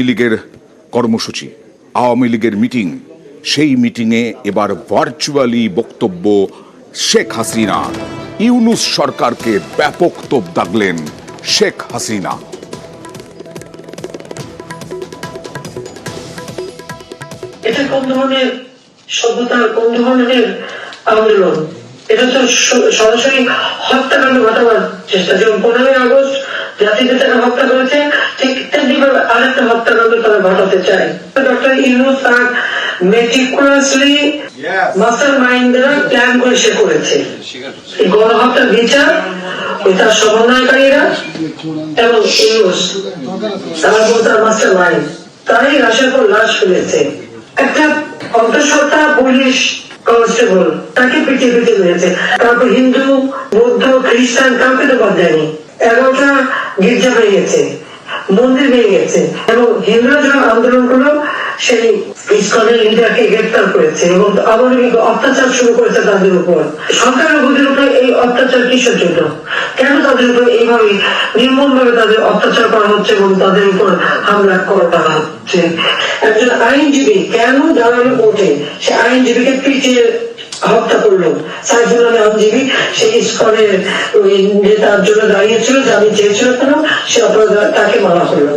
লীগের কর্মসূচি, আওয়ামী লীগের মিটিং, সেই মিটিংয়ে এবার ভার্চুয়ালি বক্তব্য শেখ হাসিনা। ইউনূস সরকারকে ব্যাপক তোপ দাগলেন শেখ হাসিনা। এটা কোন ধরনের সভ্যতা, কোন ধরনের আন্দোলন? এটা তো সরাসরি হত্যাকাণ্ড ঘটাবার চেষ্টা। যেমন 15ই আগস্ট জাতির পিতাকে হত্যা করেছে, ঠিক তেমনি ভাবে আরেকটা হত্যাকাণ্ড তারা ঘটাতে চায়। ডক্টর ইউনূস তার মেটিকুলাসলি মাস্টার মাইন্ড দ্বারা প্ল্যান করে সে করেছে। এই গণহত্যার বিচার ওই তার সমন্বয়কারীরা এবং ইউনূস তার মাস্টার মাইন্ড, তারাই লাশের পর লাশ ফেলেছে। একটা অন্তঃসত্ত্বা পুলিশ কনস্টেবল তাকে পিটিয়ে পিটিয়ে মেরেছে। তারপর হিন্দু, বৌদ্ধ, খ্রিস্টান কাউকে তো বাদ দেয়নি। 11টা গির্জা ভেঙে গেছে, মন্দির ভেঙে গেছে, এবং হিন্দুরা যখন আন্দোলন করলো সেই ইসকনের লিডারকে গ্রেফতার করেছে এবং আওয়ামী অত্যাচার শুরু করেছে তাদের উপর। সংখ্যালঘুদের উপরে এই অত্যাচার কিসের জন্য? কেন তাদের উপর এইভাবে নির্মম ভাবে তাদের অত্যাচার করা হচ্ছে এবং তাদের উপর হামলা করা হচ্ছে? একজন আইনজীবী কেন দাঁড়ালো কোর্টে? সে আইনজীবীকে পিটিয়ে হত্যা করলো। সাইফুল নামে আইনজীবী, সেই ইসকনের তার জন্য দাঁড়িয়েছিল, জামিন চেয়েছিল কেন? সে অপরাধ তাকে মারা হলো।